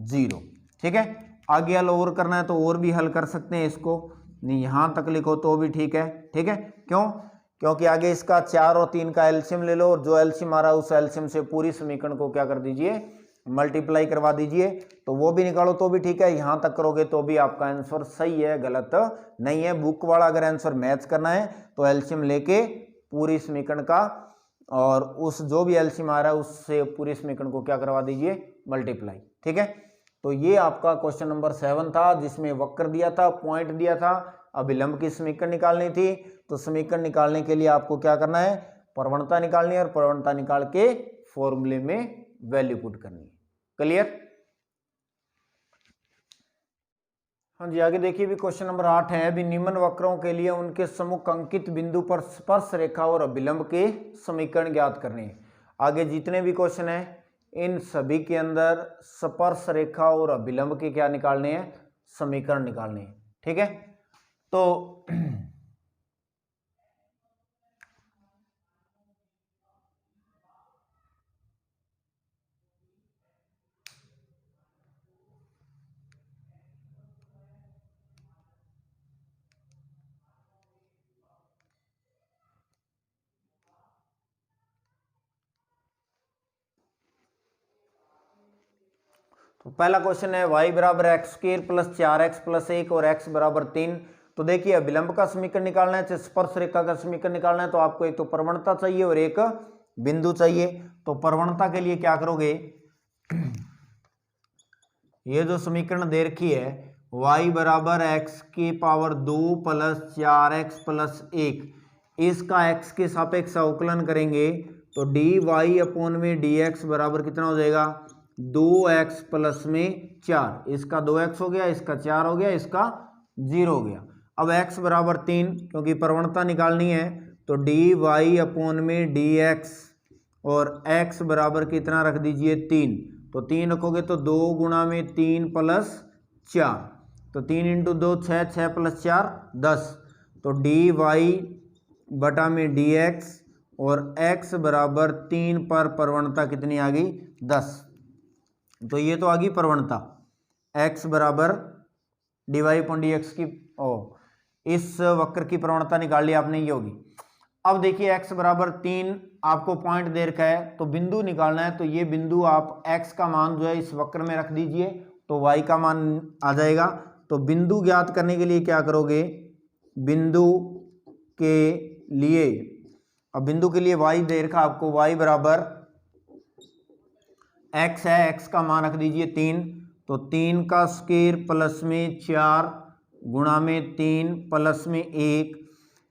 0, ठीक है। आगे हल और करना है तो और भी हल कर सकते हैं इसको, नहीं यहां तक लिखो तो भी ठीक है, ठीक है। क्यों, क्योंकि आगे इसका 4 और 3 का एलसीएम ले लो और जो एलसीएम आ रहा है उस एलसीएम से पूरी समीकरण को क्या कर दीजिए मल्टीप्लाई करवा दीजिए, तो वो भी निकालो तो भी ठीक है, यहां तक करोगे तो भी आपका आंसर सही है गलत नहीं है। बुक वाला अगर आंसर मैच करना है तो एलसीएम लेके पूरी समीकरण का और उस जो भी एलसीएम आ रहा है उससे पूरी समीकरण को क्या करवा दीजिए मल्टीप्लाई, ठीक है। तो ये आपका क्वेश्चन नंबर 7 था जिसमें वक्र दिया था, पॉइंट दिया था, अभिलंब की समीकरण निकालनी थी। तो समीकरण निकालने के लिए आपको क्या करना है प्रवणता निकालनी है और प्रवणता निकाल के फॉर्मूले में वैल्यू पुट करनी है। क्लियर? हाँ जी, आगे देखिए भी क्वेश्चन नंबर 8 है भी निम्न वक्रों के लिए उनके सम्मुख अंकित बिंदु पर स्पर्श रेखा और अभिलंब के समीकरण ज्ञात करने हैं। आगे जितने भी क्वेश्चन है इन सभी के अंदर स्पर्श रेखा और अभिलंब के क्या निकालने हैं, समीकरण निकालने हैं। ठीक है, तो तो पहला क्वेश्चन है y बराबर x square plus 4x plus 1 और x बराबर 3। तो देखिए अभिलंब का समीकरण निकालना है, स्पर्श रेखा का समीकरण निकालना है, तो आपको एक तो प्रवणता चाहिए और एक बिंदु चाहिए। तो प्रवणता के लिए क्या करोगे, ये जो समीकरण दे रखी है y बराबर एक्स की पावर 2 प्लस 4x प्लस 1, इसका x के सापेक्ष अवकलन करेंगे तो dy अपॉन में dx बराबर कितना हो जाएगा, 2x प्लस में 4, इसका 2x हो गया, इसका 4 हो गया, इसका 0 हो गया। अब x बराबर 3, क्योंकि प्रवणता निकालनी है तो dy अपॉन में dx और x बराबर कितना रख दीजिए 3, तो 3 रखोगे तो 2 गुणा में 3 प्लस 4, तो 3 इंटू 2 6, 6 प्लस 4 10, तो dy बटा में dx और x बराबर 3 पर प्रवणता कितनी आ गई 10। तो ये तो आ गई प्रवणता, x बराबर dy अपॉन dx की इस वक्र की प्रवणता निकाल ली आपने, ये होगी। अब देखिए x बराबर 3 आपको पॉइंट दे रखा है तो बिंदु निकालना है, तो ये बिंदु आप x का मान जो है इस वक्र में रख दीजिए तो y का मान आ जाएगा। तो बिंदु ज्ञात करने के लिए क्या करोगे, बिंदु के लिए, अब बिंदु के लिए y दे रखा आपको, y बराबर x है, x का मान रख दीजिए 3, तो 3 का स्क्वायर प्लस में 4 गुणा में 3 प्लस में 1,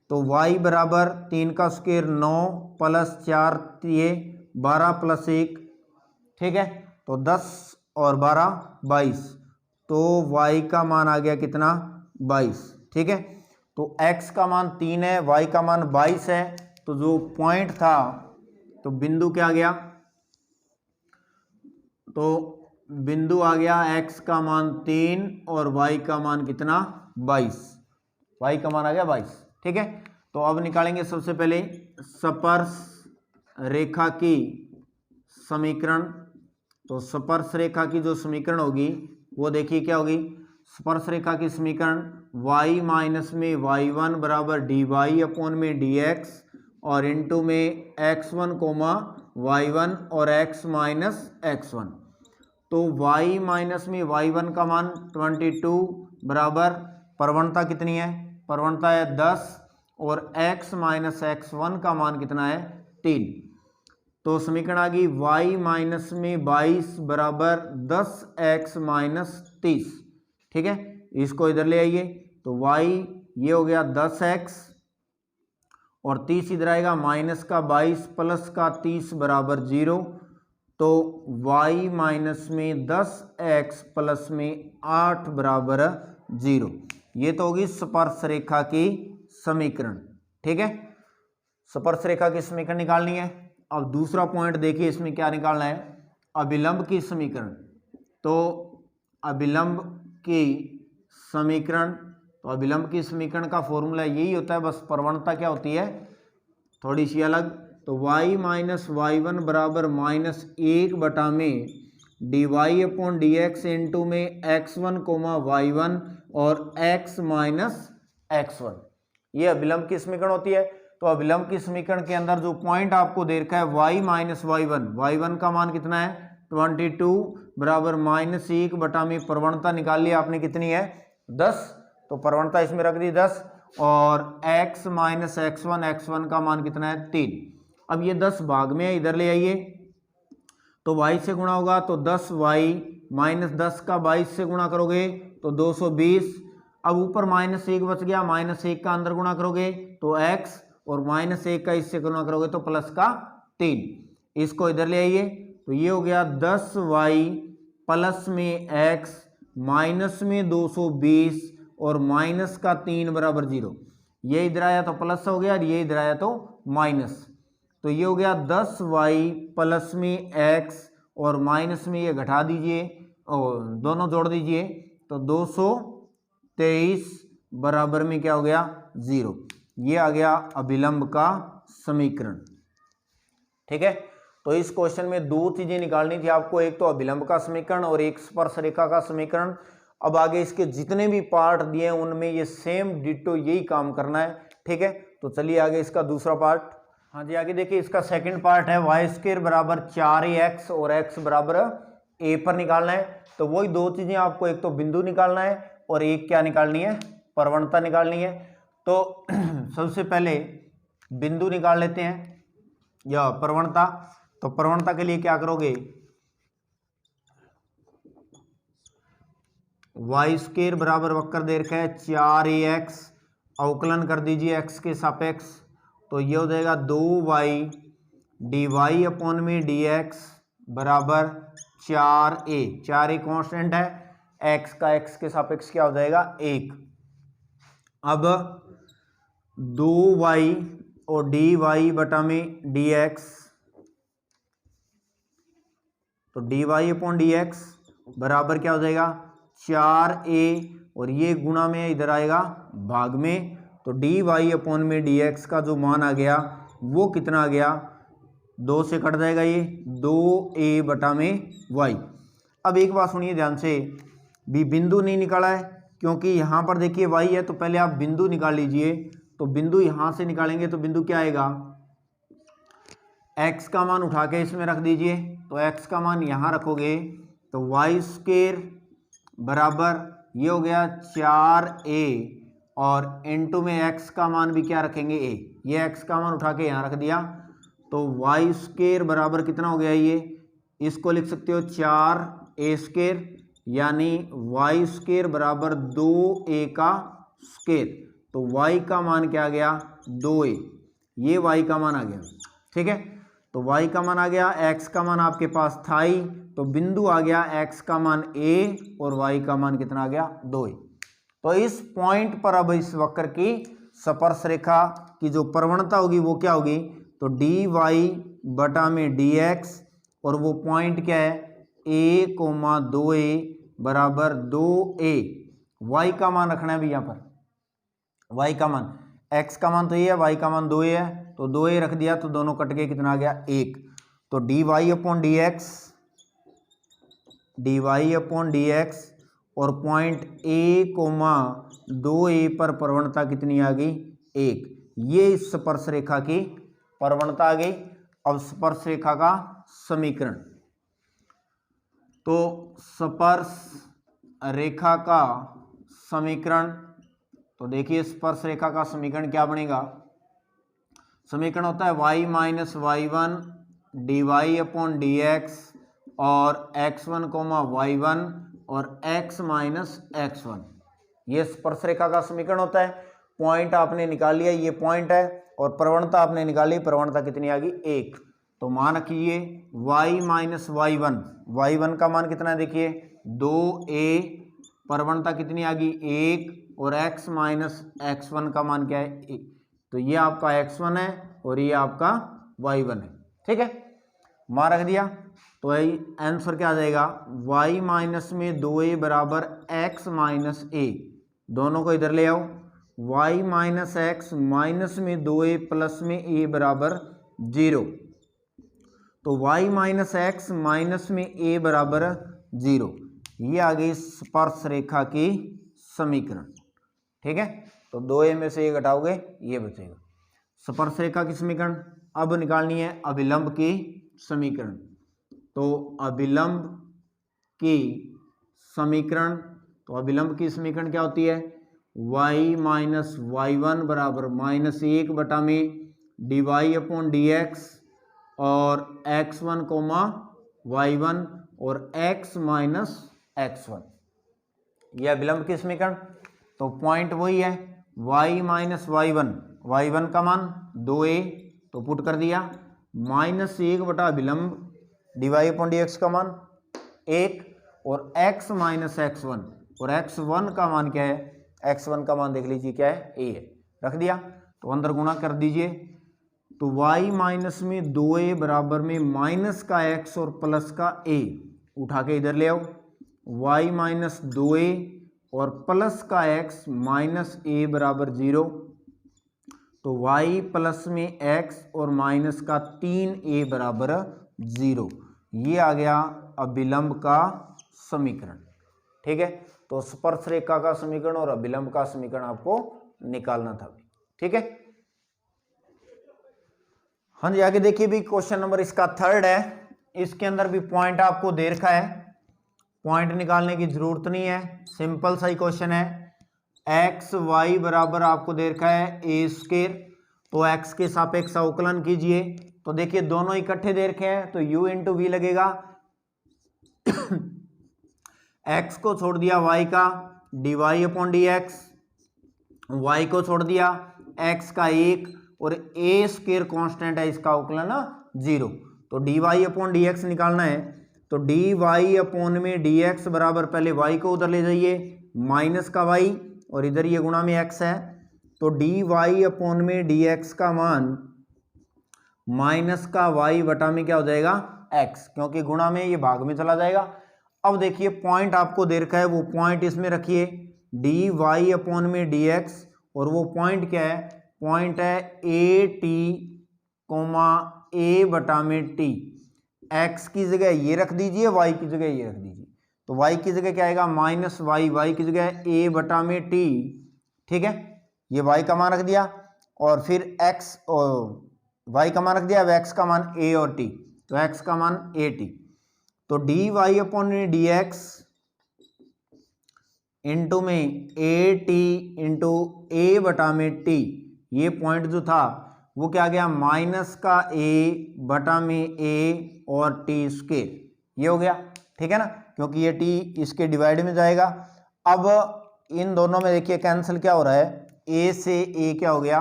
तो y बराबर 3 का स्क्वायर 9 प्लस 4 ये 12 प्लस 1, ठीक है, तो 10 और 12 22, तो y का मान आ गया कितना 22। ठीक है, तो x का मान 3 है, y का मान 22 है, तो जो पॉइंट था तो बिंदु क्या गया, तो बिंदु आ गया x का मान 3 और y का मान कितना 22, y का मान आ गया 22। ठीक है, तो अब निकालेंगे सबसे पहले स्पर्श रेखा की समीकरण। तो स्पर्श रेखा की जो समीकरण होगी वो देखिए क्या होगी, स्पर्श रेखा की समीकरण y माइनस में y1 बराबर dy अपॉन में dx और इंटू में x1 कोमा y1 और x माइनस x1, तो y माइनस में y1 का मान 22 बराबर प्रवणता कितनी है, प्रवणता है 10 और x माइनस x1 का मान कितना है 3, तो समीकरण आ गई y माइनस में 22 बराबर 10x माइनस 30। ठीक है, इसको इधर ले आइए तो y ये हो गया 10x और 30 इधर आएगा, माइनस का 22 प्लस का 30 बराबर 0, तो y माइनस में 10x प्लस में 8 बराबर 0। ये तो होगी स्पर्श रेखा की समीकरण। ठीक है, स्पर्श रेखा की समीकरण निकालनी है। अब दूसरा पॉइंट देखिए, इसमें क्या निकालना है, अभिलंब की समीकरण। तो अभिलंब की समीकरण, तो अभिलंब की समीकरण का फॉर्मूला यही होता है, बस प्रवणता क्या होती है थोड़ी सी अलग। तो y माइनस y1 बराबर माइनस 1 बटा में dy upon D x into में x1 कोमा y1 और x माइनस x1, ये अभिलंब की समीकरण होती है। तो अभिलंब की समीकरण के अंदर जो पॉइंट आपको दे रखा है y माइनस y1 का मान कितना है 22 बराबर माइनस 1 बटा में प्रवणता निकाल लिया आपने कितनी है 10, तो प्रवणता इसमें रख दी 10 और x माइनस x1 का मान कितना है 3। अब ये 10 भाग में है, इधर ले आइए तो y से गुणा होगा तो 10y माइनस 10 का 22 से गुणा करोगे तो 220। अब ऊपर माइनस 1 बच गया, माइनस 1 का अंदर गुणा करोगे तो x और माइनस 1 का इससे गुणा करोगे तो प्लस का 3। इसको इधर ले आइए तो ये हो गया 10y प्लस में x माइनस में 220 और माइनस का 3 बराबर 0। ये इधर आया तो प्लस हो गया और ये इधर आया तो माइनस, तो ये हो गया 10y प्लस में x और माइनस में ये घटा दीजिए और दोनों जोड़ दीजिए तो 223 बराबर में क्या हो गया 0। ये आ गया अभिलंब का समीकरण। ठीक है, तो इस क्वेश्चन में दो चीजें निकालनी थी आपको, एक तो अभिलंब का समीकरण और एक स्पर्श रेखा का समीकरण। अब आगे इसके जितने भी पार्ट दिए हैं उनमें ये सेम डिटो यही काम करना है। ठीक है, तो चलिए आगे इसका दूसरा पार्ट। हाँ जी, आगे देखिए इसका सेकंड पार्ट है y² बराबर 4ax और x बराबर a पर निकालना है। तो वही दो चीजें आपको, एक तो बिंदु निकालना है और एक क्या निकालनी है, प्रवणता निकालनी है। तो सबसे पहले बिंदु निकाल लेते हैं या प्रवणता। तो प्रवणता के लिए क्या करोगे, y² बराबर वक्र दे रखा है 4ax, अवकलन कर दीजिए x के सापेक्ष, तो ये हो जाएगा 2y dy अपॉन में dx बराबर 4a। 4a कांस्टेंट है, x का x के सापेक्ष क्या हो जाएगा 1। अब 2y और dy बटा में dx, तो dy अपॉन dx बराबर क्या हो जाएगा 4a और ये गुणा में इधर आएगा भाग में, तो dy अपॉन में dx का जो मान आ गया वो कितना आ गया, 2 से कट जाएगा ये 2a बटा में y। अब एक बात सुनिए ध्यान से, भी बिंदु नहीं निकाला है क्योंकि यहाँ पर देखिए y है, तो पहले आप बिंदु निकाल लीजिए। तो बिंदु यहाँ से निकालेंगे तो बिंदु क्या आएगा, x का मान उठा के इसमें रख दीजिए, तो x का मान यहाँ रखोगे तो y² बराबर ये हो गया 4a और इनटू में x का मान भी क्या रखेंगे a, ये x का मान उठा के यहाँ रख दिया, तो y² बराबर कितना हो गया, ये इसको लिख सकते हो 4a² यानी y² बराबर 2a का स्क्वायर, तो y का मान क्या आ गया 2a, ये y का मान आ गया। ठीक है, तो y का मान आ गया, x का मान आपके पास था ही, तो बिंदु आ गया x का मान a और y का मान कितना आ गया 2a। तो इस पॉइंट पर अब इस वक्र की स्पर्श रेखा की जो प्रवणता होगी वो क्या होगी, तो dy बटा में dx और वो पॉइंट क्या है a, 2a बराबर 2a। y का मान रखना है भी यहाँ पर, y का मान, x का मान तो ये है, y का मान 2a है, तो 2a रख दिया तो दोनों कट के कितना आ गया 1। तो dy अपॉन dx और पॉइंट a, 2a पर प्रवणता कितनी आ गई 1। ये स्पर्श रेखा की प्रवणता आ गई। अब स्पर्श रेखा का समीकरण, तो स्पर्श रेखा का समीकरण, तो देखिए स्पर्श रेखा का समीकरण क्या बनेगा, समीकरण होता है y minus y1 dy upon dx और x1 y1 और x माइनस x1, ये स्पर्श रेखा का समीकरण होता है। पॉइंट आपने निकाल लिया, ये पॉइंट है, और प्रवणता आपने निकाली, प्रवणता कितनी आ गई 1। तो मान रखिए y माइनस y1 का मान कितना है, देखिए 2a, प्रवणता कितनी आ गई 1 और x माइनस x1 का मान क्या है 1। तो ये आपका x1 है और ये आपका y1 है। ठीक है, मान रख दिया, तो आंसर क्या आ जाएगा, y माइनस में 2a बराबर x माइनस a, दोनों को इधर ले आओ, y माइनस x माइनस में 2a प्लस में a बराबर 0, तो y माइनस x माइनस में a बराबर 0, ये आ गई स्पर्श रेखा की समीकरण। ठीक है, तो 2a में से ये घटाओगे ये बचेगा। स्पर्श रेखा की समीकरण अब निकालनी है अभिलंब की समीकरण, तो अभिलंब की समीकरण, तो अभिलंब की समीकरण क्या होती है, y माइनस y1 बराबर -1 बटा में dy अपॉन dx और x1 y1 और x माइनस x1, यह अभिलंब की समीकरण। तो पॉइंट वही है y माइनस y1 का मान 2a, तो पुट कर दिया, -1 बटा अभिलंब dy अपॉन dx का मान 1 और x माइनस x1, और x1 का मान क्या है, x1 का मान देख लीजिए क्या है a है, रख दिया, तो अंदर गुणा कर दीजिए, तो y माइनस में 2a बराबर में माइनस का x और प्लस का a उठा के इधर ले आओ। y माइनस 2a और प्लस का x माइनस a बराबर 0। तो y प्लस में x और माइनस का 3a बराबर 0। ये आ गया अभिलंब का समीकरण। ठीक है, तो स्पर्श रेखा का समीकरण और अभिलंब का समीकरण आपको निकालना था। ठीक है, हाँ जी, आगे देखिए भी क्वेश्चन नंबर इसका 3 है। इसके अंदर भी पॉइंट आपको दे रखा है, पॉइंट निकालने की जरूरत नहीं है, सिंपल सा ही क्वेश्चन है। एक्स वाई बराबर आपको दे रखा है ए स्क्वायर, तो एक्स के सापेक्ष अवकलन कीजिए। तो देखिए दोनों इकट्ठे दे रखे हैं तो u इंटू वी लगेगा। x को छोड़ दिया y का dy upon D x, y को छोड़ दिया x का 1 और a स्क्वायर कांस्टेंट है, इसका अवकलन 0। तो dy अपॉन डी एक्स निकालना है। तो dy अपॉन में dx बराबर पहले y को उधर ले जाइए माइनस का y और इधर ये गुणा में x है। तो dy अपॉन में dx का मान माइनस का y बटा में क्या हो जाएगा x, क्योंकि गुणा में ये भाग में चला जाएगा। अब देखिए पॉइंट आपको दे रखा है, वो पॉइंट इसमें रखिए dy अपॉन में dx, और वो पॉइंट क्या है, पॉइंट है ए टी कोमा ए बटा में टी। x की जगह ये रख दीजिए, y की जगह ये रख दीजिए। तो y की जगह क्या आएगा माइनस वाई, y की जगह a बटा में टी। ठीक है, ये y का मान रख दिया और फिर x और y का मान रख दिया, अब x का मान a और t, तो x का मान a t। तो dy upon D x into में ए टी इंटू ए बटा में टी, ये पॉइंट जो था वो क्या गया माइनस का a बटा में a और टी स्क्वायर, ये हो गया। ठीक है ना, क्योंकि ये t इसके डिवाइड में जाएगा। अब इन दोनों में देखिए कैंसिल क्या हो रहा है, a से a क्या हो गया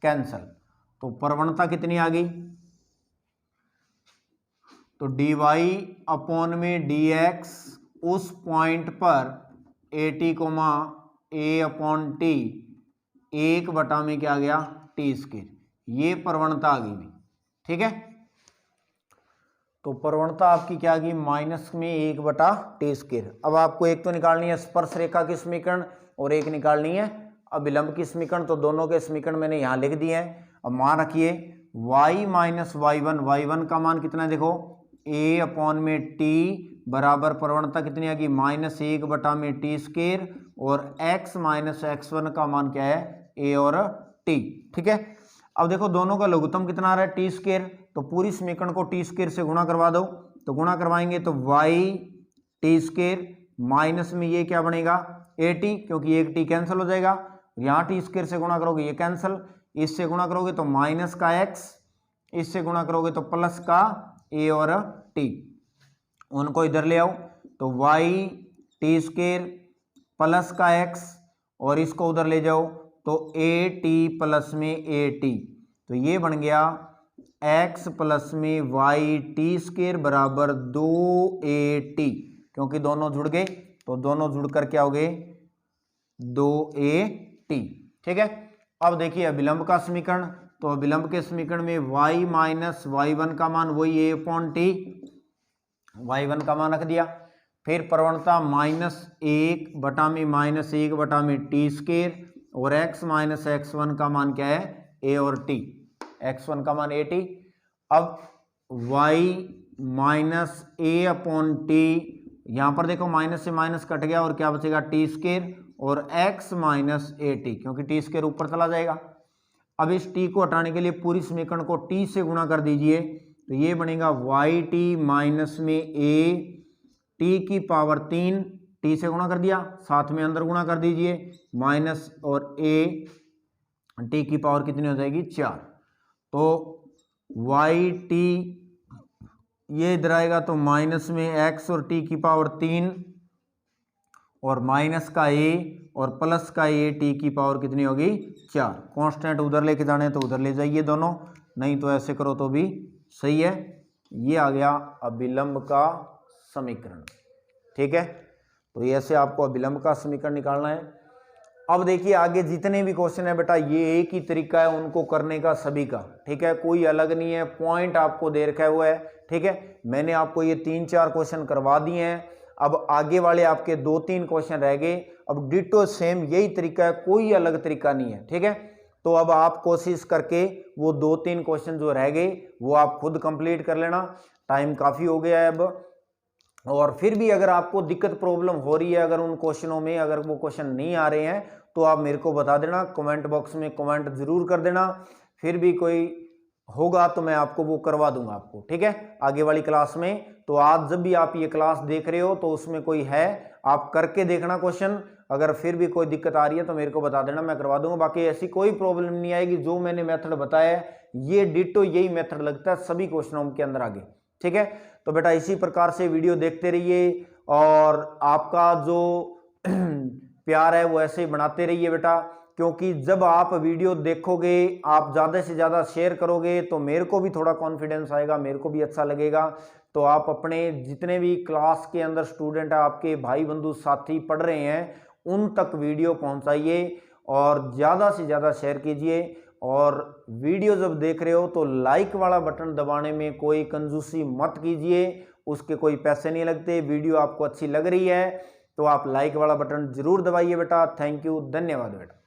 कैंसिल, तो प्रवणता कितनी आ गई, तो dy अपॉन में dx उस पॉइंट पर A T comma A upon T 1 बटा में क्या आ गया टी स्क्वायर, ये प्रवणता आ गई। ठीक है, तो प्रवणता आपकी क्या आ गई माइनस में 1 बटा टी स्क्वायर। अब आपको एक तो निकालनी है स्पर्श रेखा की समीकरण और एक निकालनी है अभिलंब की समीकरण। तो दोनों के समीकरण मैंने यहाँ लिख दिए हैं। अब मान रखिए y माइनस y1 का मान कितना है, देखो a अपॉन में t बराबर प्रवणता कितनी आ गई माइनस 1 बटा में टी स्क्वायर, और x माइनस x1 का मान क्या है a और t। ठीक है, अब देखो दोनों का लघुत्तम कितना आ रहा है टी स्क्वायर, तो पूरी समीकरण को टी स्क्वायर से गुणा करवा दो। तो गुणा करवाएंगे तो y टी स्क्वायर माइनस में ये क्या बनेगा ए टी, क्योंकि एक टी कैंसिल हो जाएगा, यहाँ टी स्क्वायर से गुणा करोगे ये कैंसिल, इससे गुणा करोगे तो माइनस का x, इससे गुणा करोगे तो प्लस का a और t, उनको इधर ले आओ। तो y टी स्क्वायर प्लस का x और इसको उधर ले जाओ तो ए टी प्लस में ए टी, तो ये बन गया x प्लस में वाई टी स्क्वायर बराबर 2at, क्योंकि दोनों जुड़ गए तो दोनों जुड़कर क्या हो गए 2at। ठीक है, अब देखिए अभिलंब का समीकरण, तो अभिलंब के समीकरण में y माइनस y1 का मान वही a अपॉन टी, y1 का मान रख दिया, फिर प्रवणता माइनस 1 बटा में माइनस 1 बटा में टी स्क्वायर, और x माइनस x1 का मान क्या है a और t, x1 का मान a t। अब y minus a upon T, यहाँ पर देखो माइनस से माइनस कट गया और क्या बचेगा टी स्क्वायर, और x माइनस ए टी, क्योंकि टी स्क्वायर ऊपर चला जाएगा। अब इस t को हटाने के लिए पूरी समीकरण को t से गुणा कर दीजिए, तो ये बनेगा वाई टी माइनस में a टी की पावर 3, टी से गुणा कर दिया, साथ में अंदर गुणा कर दीजिए माइनस और a टी की पावर कितनी हो जाएगी 4। तो वाई टी ये इधर आएगा तो माइनस में x और t की पावर 3 और माइनस का a और प्लस का a t की पावर कितनी होगी 4। कांस्टेंट उधर लेके जाने तो उधर ले जाइए दोनों, नहीं तो ऐसे करो तो भी सही है। ये आ गया अभिलंब का समीकरण। ठीक है, तो ऐसे आपको अभिलंब का समीकरण निकालना है। अब देखिए आगे जितने भी क्वेश्चन है बेटा, ये एक ही तरीका है उनको करने का सभी का, ठीक है, कोई अलग नहीं है। पॉइंट आपको दे रखा हुआ है, ठीक है। मैंने आपको ये 3-4 क्वेश्चन करवा दिए हैं। अब आगे वाले आपके 2-3 क्वेश्चन रह गए। अब डिटो सेम यही तरीका है, कोई अलग तरीका नहीं है, ठीक है। तो अब आप कोशिश करके वो 2-3 क्वेश्चन जो रह गए वो आप खुद कंप्लीट कर लेना। टाइम काफ़ी हो गया है अब। और फिर भी अगर आपको दिक्कत प्रॉब्लम हो रही है, अगर उन क्वेश्चनों में अगर वो क्वेश्चन नहीं आ रहे हैं तो आप मेरे को बता देना, कमेंट बॉक्स में कमेंट जरूर कर देना। फिर भी कोई होगा तो मैं आपको वो करवा दूंगा आपको, ठीक है, आगे वाली क्लास में। तो आज जब भी आप ये क्लास देख रहे हो तो उसमें कोई है, आप करके देखना क्वेश्चन। अगर फिर भी कोई दिक्कत आ रही है तो मेरे को बता देना, मैं करवा दूंगा। बाकी ऐसी कोई प्रॉब्लम नहीं आएगी। जो मैंने मेथड बताया है ये डिटो यही मेथड लगता है सभी क्वेश्चनों के अंदर आगे, ठीक है। तो बेटा इसी प्रकार से वीडियो देखते रहिए और आपका जो प्यार है वो ऐसे ही बनाते रहिए बेटा, क्योंकि जब आप वीडियो देखोगे, आप ज़्यादा से ज़्यादा शेयर करोगे तो मेरे को भी थोड़ा कॉन्फिडेंस आएगा, मेरे को भी अच्छा लगेगा। तो आप अपने जितने भी क्लास के अंदर स्टूडेंट है, आपके भाई बंधु साथी पढ़ रहे हैं, उन तक वीडियो पहुंचाइए और ज़्यादा से ज़्यादा शेयर कीजिए। और वीडियो जब देख रहे हो तो लाइक वाला बटन दबाने में कोई कंजूसी मत कीजिए, उसके कोई पैसे नहीं लगते। वीडियो आपको अच्छी लग रही है तो आप लाइक वाला बटन जरूर दबाइए बेटा। थैंक यू, धन्यवाद बेटा।